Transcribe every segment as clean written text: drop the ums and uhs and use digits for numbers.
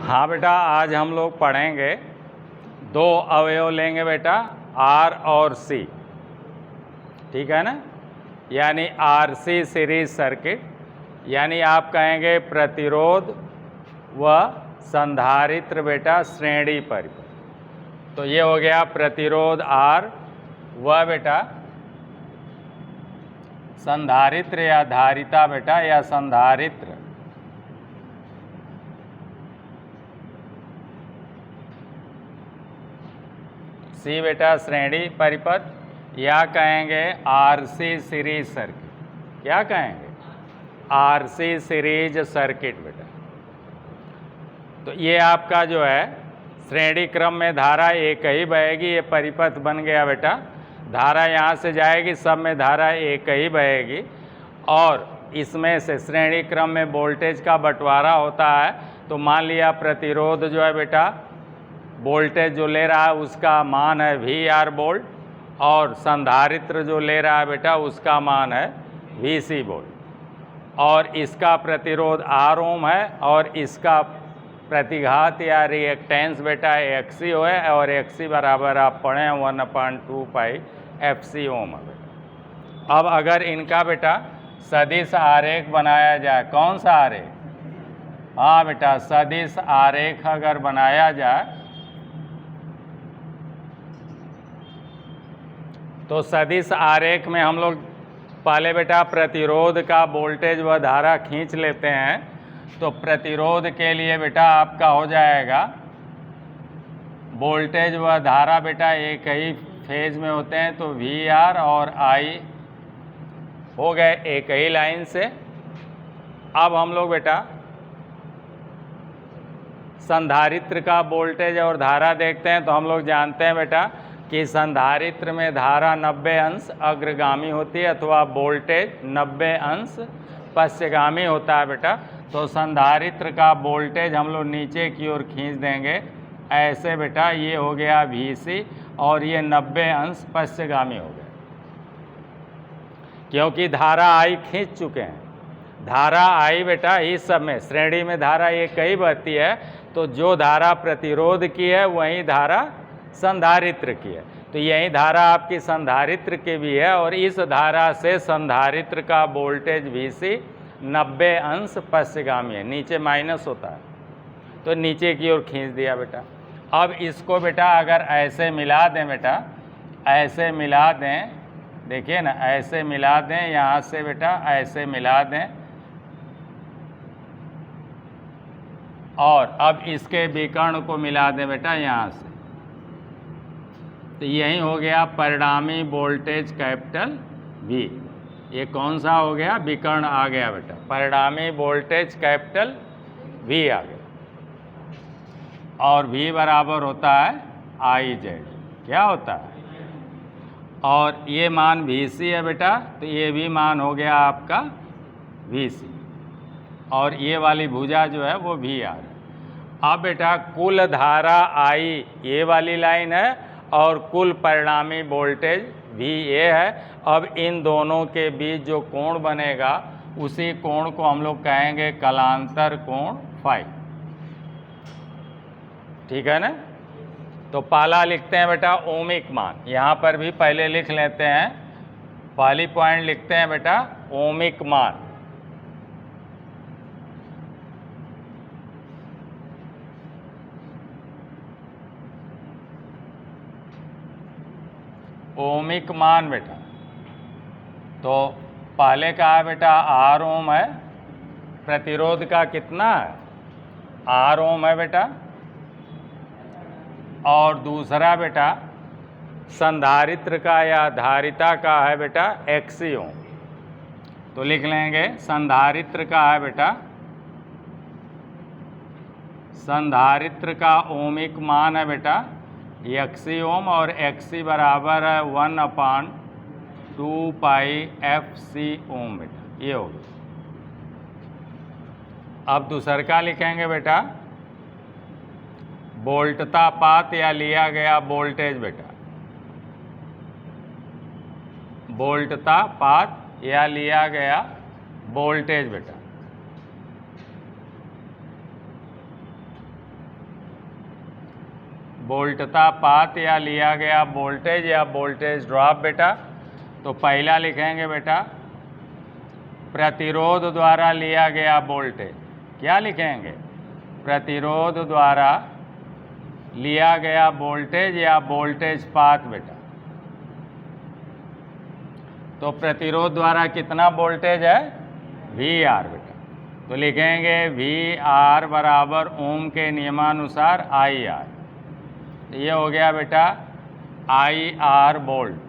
हाँ बेटा, आज हम लोग पढ़ेंगे, दो अवयव लेंगे बेटा, आर और सी, ठीक है ना। यानी आरसी सीरीज सर्किट, यानी आप कहेंगे प्रतिरोध व संधारित्र बेटा श्रेणी परिपथ। तो ये हो गया प्रतिरोध आर व बेटा संधारित्र या धारिता बेटा या संधारित्र सी बेटा श्रेणी परिपथ, या कहेंगे आरसी सीरीज सर्किट। क्या कहेंगे? आरसी सीरीज सर्किट बेटा। तो ये आपका जो है श्रेणी क्रम में धारा एक ही बहेगी, ये परिपथ बन गया बेटा। धारा यहाँ से जाएगी, सब में धारा एक ही बहेगी, और इसमें से श्रेणी क्रम में वोल्टेज का बंटवारा होता है। तो मान लिया प्रतिरोध जो है बेटा, वोल्टेज जो ले रहा है उसका मान है VR वोल्ट, और संधारित्र जो ले रहा है बेटा उसका मान है VC वोल्ट, और इसका प्रतिरोध R ओम है, और इसका प्रतिघात या रिएक्टेंस बेटा XC है, और XC बराबर आप पढ़े 1/2 पाई FC ओम है बेटा। अब अगर इनका बेटा सदिश आरेख बनाया जाए, कौन सा आरेख? हाँ बेटा, सदिश आरेख अगर बनाया जाए तो सदिश आरेख में हम लोग पहले बेटा प्रतिरोध का वोल्टेज व धारा खींच लेते हैं। तो प्रतिरोध के लिए बेटा आपका हो जाएगा, वोल्टेज व धारा बेटा एक ही फेज में होते हैं, तो VR और I हो गए एक ही लाइन से। अब हम लोग बेटा संधारित्र का वोल्टेज और धारा देखते हैं। तो हम लोग जानते हैं बेटा कि संधारित्र में धारा 90 अंश अग्रगामी होती है, अथवा वोल्टेज 90 अंश पश्चगामी होता है बेटा। तो संधारित्र का वोल्टेज हम लोग नीचे की ओर खींच देंगे ऐसे बेटा, ये हो गया VC, और ये 90 अंश पश्चगामी हो गया, क्योंकि धारा I खींच चुके हैं। धारा I बेटा इस सब में श्रेणी में धारा एक ही बहती है, तो जो धारा प्रतिरोध की है वही धारा संधारित्र की है। तो यही धारा आपकी संधारित्र की भी है, और इस धारा से संधारित्र का वोल्टेज VC 90 अंश पश्चगामी है, नीचे माइनस होता है, तो नीचे की ओर खींच दिया बेटा। अब इसको बेटा अगर ऐसे मिला दें बेटा, ऐसे मिला दें, देखिए ना, ऐसे मिला दें, यहाँ से बेटा ऐसे मिला दें, और अब इसके विकर्ण को मिला दें बेटा यहाँ से, तो यही हो गया परिणामी वोल्टेज कैपिटल V। ये कौन सा हो गया? विकर्ण आ गया बेटा, परिणामी वोल्टेज कैपिटल V आ गया, और V बराबर होता है IZ। क्या होता है? और ये मान VC है बेटा, तो ये भी मान हो गया आपका VC, और ये वाली भुजा जो है वो VR है। अब बेटा कुल धारा I ये वाली लाइन है, और कुल परिणामी वोल्टेज VA है। अब इन दोनों के बीच जो कोण बनेगा उसी कोण को हम लोग कहेंगे कलांतर कोण फाई, ठीक है ना। तो पहला लिखते हैं बेटा ओमिक मान, यहाँ पर भी पहले लिख लेते हैं, पहली पॉइंट लिखते हैं बेटा ओमिक मान। ओमिक मान बेटा, तो पहले का है बेटा R ओम है, प्रतिरोध का कितना है? R ओम है बेटा, और दूसरा बेटा संधारित्र का या धारिता का है बेटा XC ओम। तो लिख लेंगे संधारित्र का है बेटा, संधारित्र का ओमिक मान है बेटा XC ओम, और XC बराबर है 1/2 पाई FC ओम बेटा, ये हो गया। अब दूसर का लिखेंगे बेटा वोल्टता पात या लिया गया वोल्टेज बेटा, वोल्टता पात या लिया गया वोल्टेज बेटा। वोल्टता पात या लिया गया वोल्टेज या वोल्टेज ड्रॉप बेटा। तो पहला लिखेंगे बेटा प्रतिरोध द्वारा लिया गया वोल्टेज। क्या लिखेंगे? प्रतिरोध द्वारा लिया गया वोल्टेज या वोल्टेज पात बेटा। तो प्रतिरोध द्वारा कितना वोल्टेज है? VR बेटा। तो लिखेंगे VR बराबर ओम के नियमानुसार IR। तो ये हो गया बेटा IR वोल्ट।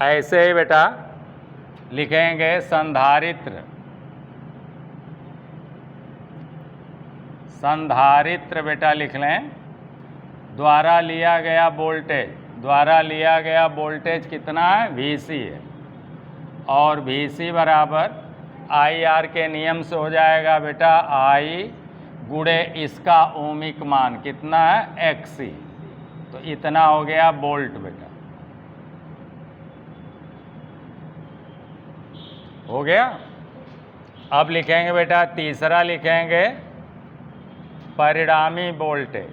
ऐसे ही बेटा लिखेंगे संधारित्र। संधारित्र बेटा लिख लें द्वारा लिया गया वोल्टेज। द्वारा लिया गया वोल्टेज कितना है? VC है। और VC बराबर IR के नियम से हो जाएगा बेटा I गुणे इसका ओमिक मान कितना है? XC। तो इतना हो गया वोल्ट बेटा। हो गया। अब लिखेंगे बेटा तीसरा लिखेंगे परिणामी वोल्टेज।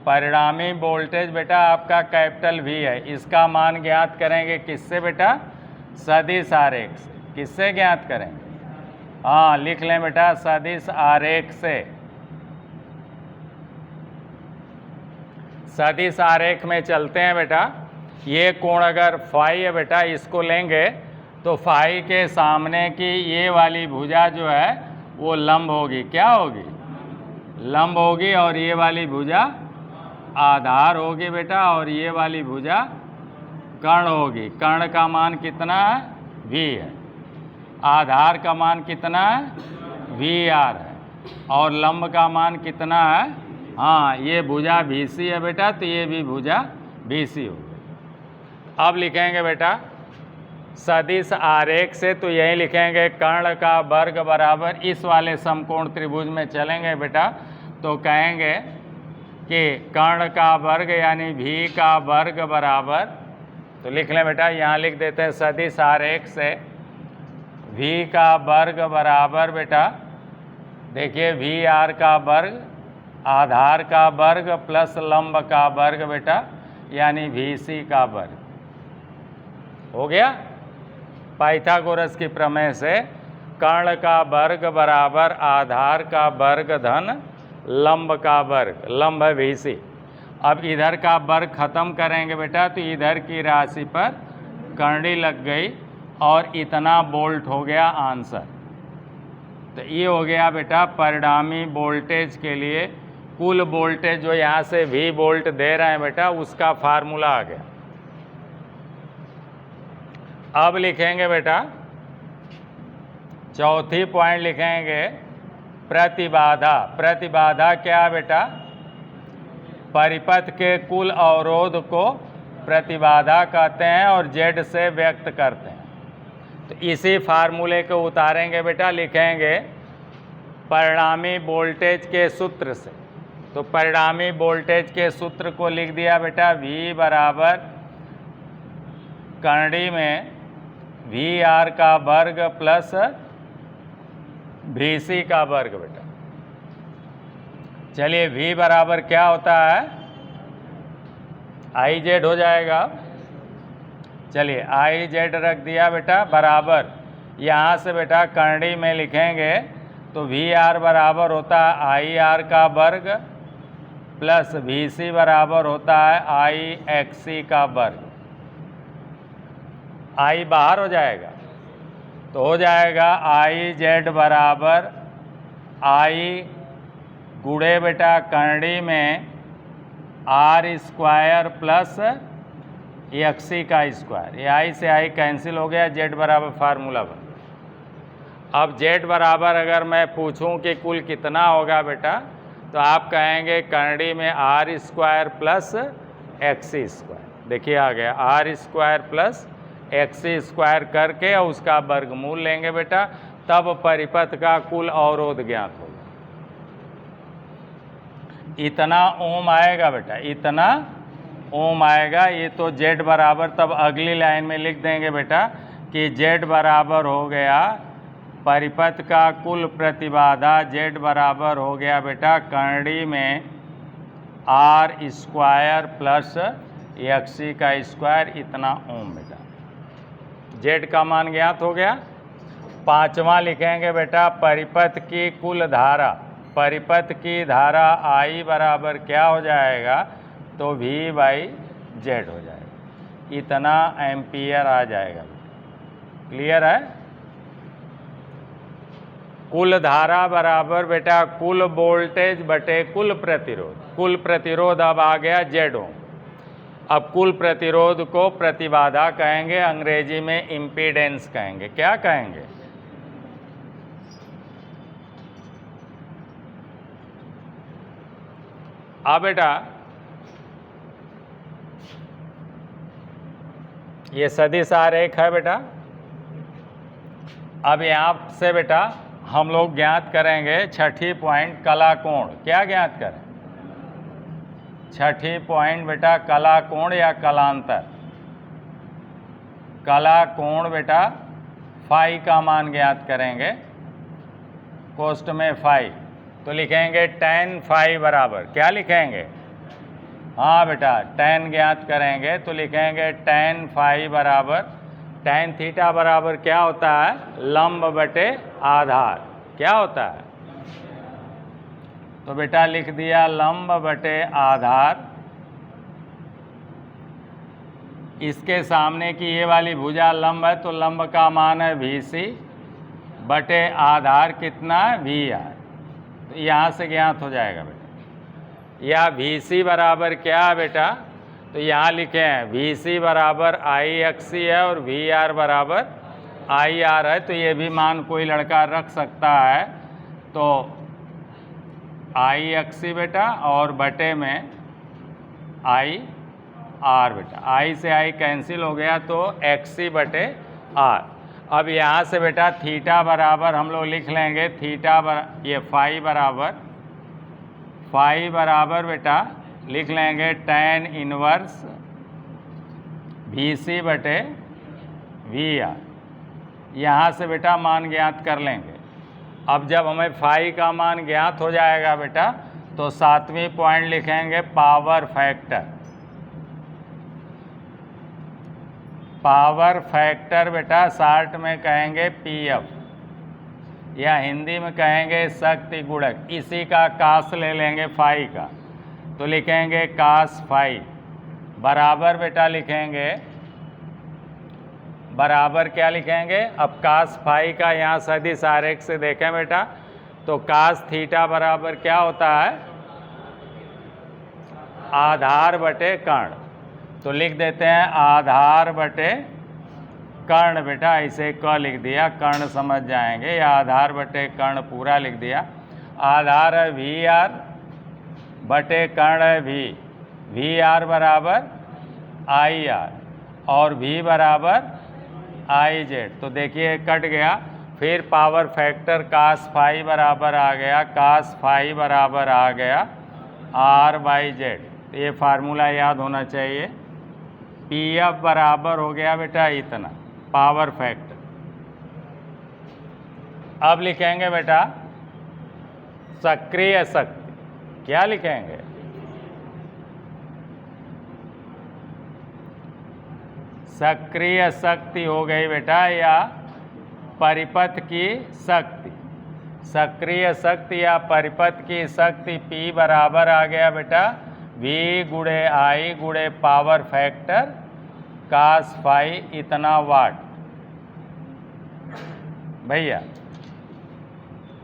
परिणामी वोल्टेज बेटा आपका कैपिटल V है। इसका मान ज्ञात करेंगे किससे बेटा? सदिश आरेख से। किससे ज्ञात करेंगे? हाँ लिख लें बेटा सदिश आरेख से। सदिश आरेख में चलते हैं बेटा। ये कोण अगर फाई है बेटा, इसको लेंगे तो फाई के सामने की ये वाली भुजा जो है वो लंब होगी। क्या होगी? लंब होगी। और ये वाली भुजा आधार होगी बेटा। और ये वाली भुजा कर्ण होगी। कर्ण का मान कितना है? V है। आधार का मान कितना है? VR है। और लंब का मान कितना है? हाँ ये भुजा BC है बेटा। तो ये भी भुजा BC होगी। अब लिखेंगे बेटा सदिश आरेख से। तो यही लिखेंगे कर्ण का वर्ग बराबर इस वाले समकोण त्रिभुज में चलेंगे बेटा। तो कहेंगे कि कर्ण का वर्ग यानी V का वर्ग बराबर, तो लिख लें बेटा यहाँ लिख देते हैं सदिश आरेख से V का वर्ग बराबर बेटा देखिए VR का वर्ग आधार का वर्ग प्लस लंब का वर्ग बेटा यानी VC का वर्ग। हो गया। पाइथागोरस की प्रमेय से कर्ण का वर्ग बराबर आधार का वर्ग धन लंब का वर्ग। लंब है VC। अब इधर का वर्ग खत्म करेंगे बेटा तो इधर की राशि पर कर्णी लग गई और इतना वोल्ट हो गया आंसर। तो ये हो गया बेटा परिणामी वोल्टेज के लिए कुल वोल्टेज जो यहाँ से V वोल्ट दे रहे हैं बेटा उसका फार्मूला आ गया। अब लिखेंगे बेटा चौथी पॉइंट लिखेंगे प्रतिबाधा। प्रतिबाधा क्या है बेटा? परिपथ के कुल अवरोध को प्रतिबाधा कहते हैं और Z से व्यक्त करते हैं। तो इसी फार्मूले को उतारेंगे बेटा। लिखेंगे परिणामी वोल्टेज के सूत्र से। तो परिणामी वोल्टेज के सूत्र को लिख दिया बेटा V बराबर कर्णी में VR का वर्ग प्लस VC का वर्ग बेटा। चलिए V बराबर क्या होता है? IZ हो जाएगा। चलिए IZ रख दिया बेटा बराबर यहाँ से बेटा कर्णी में लिखेंगे तो VR बराबर होता है IR का वर्ग प्लस VC बराबर होता है IXC का वर्ग। I बाहर हो जाएगा तो हो जाएगा IZ बराबर I गुणे बेटा कर्णी में R स्क्वायर प्लस XC का स्क्वायर। ये I से I कैंसिल हो गया। Z बराबर फार्मूला बन। अब Z बराबर अगर मैं पूछूं कि कुल कितना होगा बेटा तो आप कहेंगे कर्णी में R square plus XC square. देखिए आ गया R square plus XC square करके और उसका वर्गमूल लेंगे बेटा तब परिपथ का कुल अवरोध ज्ञात होगा। इतना ओम आएगा बेटा। इतना ओम आएगा। ये तो Z बराबर तब अगली लाइन में लिख देंगे बेटा कि Z बराबर हो गया परिपथ का कुल प्रतिबाधा, Z बराबर हो गया बेटा करंडी में R स्क्वायर प्लस XC का स्क्वायर, इतना ओम बेटा। Z का मान ज्ञात हो गया। पांचवा लिखेंगे बेटा परिपथ की कुल धारा, परिपथ की धारा I बराबर क्या हो जाएगा, तो V/Z हो जाएगा, इतना एम्पियर आ जाएगा। क्लियर है। कुल धारा बराबर बेटा कुल वोल्टेज बटे कुल प्रतिरोध, कुल प्रतिरोध अब आ गया Z ओम। अब कुल प्रतिरोध को प्रतिबाधा कहेंगे, अंग्रेजी में इम्पीडेंस कहेंगे। क्या कहेंगे, अब बेटा ये सदिश आरेख है बेटा। अब यहाँ से बेटा हम लोग ज्ञात करेंगे छठी पॉइंट कला कोण। क्या ज्ञात करें, छठी पॉइंट बेटा कला कोण या कलांतर। कला कोण बेटा फाई का मान ज्ञात करेंगे, कोष्ठ में फाई, तो लिखेंगे tan फाई बराबर, क्या लिखेंगे, हाँ बेटा tan ज्ञात करेंगे तो लिखेंगे tan फाई बराबर, tan थीटा बराबर क्या होता है, लंब बटे आधार। क्या होता है, तो बेटा लिख दिया लंब बटे आधार। इसके सामने की ये वाली भुजा लंब है तो लंब का मान है VC बटे आधार कितना है VR। तो यहाँ से ज्ञात हो जाएगा बेटा। या VC बराबर क्या है बेटा, तो यहाँ लिखे हैं VC बराबर IXC है और VR बराबर IR है। तो ये भी मान कोई लड़का रख सकता है। तो IXC बेटा और बटे में IR बेटा, I से I कैंसिल हो गया तो XC बटे R। अब यहाँ से बेटा थीटा बराबर हम लोग लिख लेंगे, थीटा ये फाई बराबर बेटा लिख लेंगे tan इनवर्स VC बटे VR। यहाँ से बेटा मान ज्ञात कर लेंगे। अब जब हमें फाई का मान ज्ञात हो जाएगा बेटा तो सातवीं पॉइंट लिखेंगे पावर फैक्टर। पावर फैक्टर बेटा शार्ट में कहेंगे PF या हिंदी में कहेंगे शक्ति गुणक। इसी का कास ले लेंगे फाई का, तो लिखेंगे कास फाई बराबर बेटा लिखेंगे, बराबर क्या लिखेंगे, अब कास फाई का यहाँ सदिश आरेख से देखें बेटा तो कास थीटा बराबर क्या होता है, आधार बटे कर्ण। तो लिख देते हैं आधार बटे कर्ण बेटा, ऐसे क लिख दिया, कर्ण समझ जाएंगे, या आधार बटे कर्ण पूरा लिख दिया। आधार है VR बटे कर्ण है V, VR बराबर IR और V बराबर IZ। तो देखिए कट गया। फिर पावर फैक्टर कास फाई बराबर आ गया, कास फाई बराबर आ गया R/Z। तो ये फार्मूला याद होना चाहिए। PF बराबर हो गया बेटा इतना, पावर फैक्टर। अब लिखेंगे बेटा सक्रिय शक्ति। क्या लिखेंगे, सक्रिय शक्ति हो गई बेटा या परिपथ की शक्ति। सक्रिय शक्ति या परिपथ की शक्ति P बराबर आ गया बेटा V गुणे I गुणे पावर फैक्टर कास फाई इतना वाट। भैया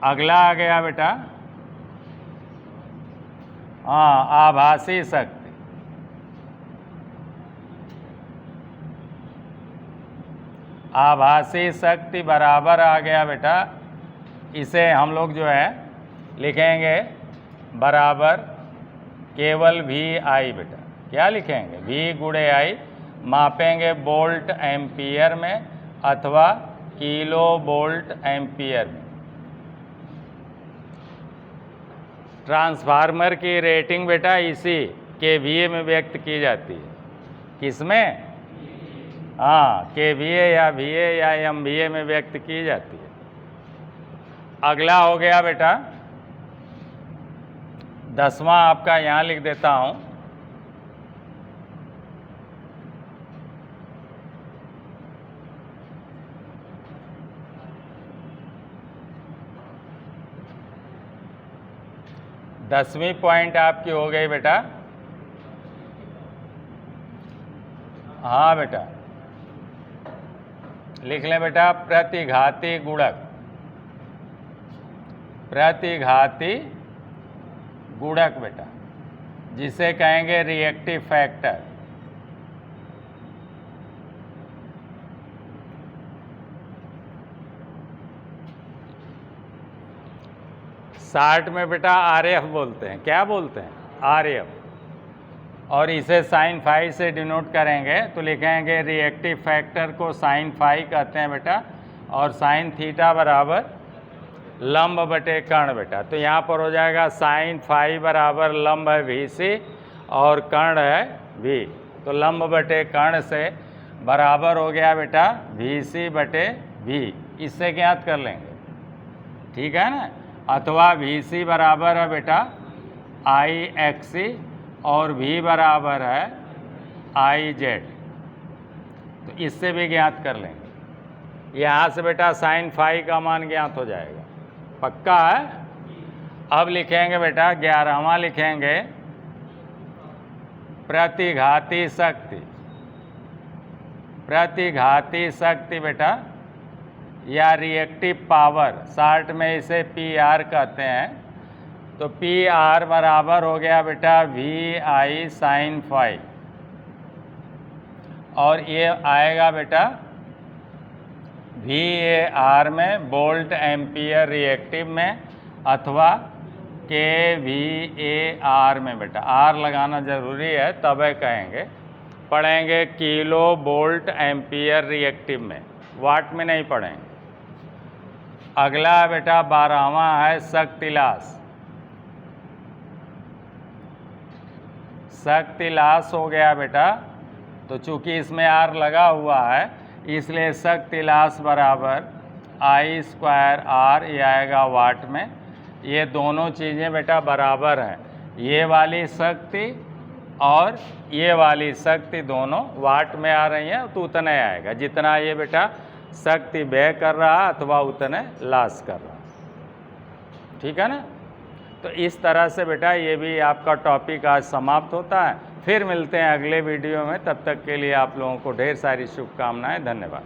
अगला आ गया बेटा हाँ आभासी शक्ति। आभासी शक्ति बराबर आ गया बेटा, इसे हम लोग जो है लिखेंगे बराबर केवल VI बेटा। क्या लिखेंगे, V गुणे I, मापेंगे वोल्ट एम्पियर में अथवा किलो वोल्ट एम्पियर में। ट्रांसफार्मर की रेटिंग बेटा इसी KVA में व्यक्त की जाती है। किसमें, हाँ, केवीए या वीए या एमवीए में व्यक्त की जाती है। अगला हो गया बेटा 10वां, आपका यहाँ लिख देता हूँ। दसवीं पॉइंट आपकी हो गई बेटा, हाँ बेटा लिख लें बेटा, प्रतिघाती गुणक। प्रतिघाती गुणक बेटा, जिसे कहेंगे रिएक्टिव फैक्टर। शार्ट में बेटा आरएफ बोलते हैं। क्या बोलते हैं? आरएफ। और इसे साइन फाई से डिनोट करेंगे तो लिखेंगे रिएक्टिव फैक्टर को साइन फाई कहते हैं बेटा, और साइन थीटा बराबर लंब बटे कर्ण बेटा। तो यहाँ पर हो जाएगा साइन फाई बराबर लंब है वी सी और कर्ण है वी, तो लंब बटे कर्ण से बराबर हो गया बेटा वी सी बटे वी। इससे ज्ञात कर लेंगे, ठीक है ना। अथवा वी सी बराबर है बेटा आई एक्स सी और वी बराबर है आई जेड, तो इससे भी ज्ञात कर लेंगे। यहाँ से बेटा साइन फाई का मान ज्ञात हो जाएगा, पक्का है। अब लिखेंगे बेटा 11वां लिखेंगे प्रतिघाती शक्ति। प्रतिघाती शक्ति बेटा या रिएक्टिव पावर, शार्ट में इसे पी आर कहते हैं। तो पी आर बराबर हो गया बेटा वी आई साइन फाई, और ये आएगा बेटा वी ए आर में वोल्ट एम्पियर रिएक्टिव में, अथवा के वी ए आर में बेटा। आर लगाना जरूरी है तब कहेंगे, पढ़ेंगे किलो वोल्ट एम्पियर रिएक्टिव में, वाट में नहीं पढ़ेंगे। अगला बेटा 12वां है शक्तिलास। शक्तिलास हो गया बेटा, तो चूंकि इसमें आर लगा हुआ है इसलिए शक्तिलास बराबर आई स्क्वायर आर, ये आएगा वाट में। ये दोनों चीज़ें बेटा बराबर हैं, ये वाली शक्ति और ये वाली शक्ति दोनों वाट में आ रही हैं, तो उतना आएगा जितना ये बेटा शक्ति व्यय कर रहा अथवा उतने लास कर रहा, ठीक है ना। तो इस तरह से बेटा ये भी आपका टॉपिक आज समाप्त होता है। फिर मिलते हैं अगले वीडियो में, तब तक के लिए आप लोगों को ढेर सारी शुभकामनाएं। धन्यवाद।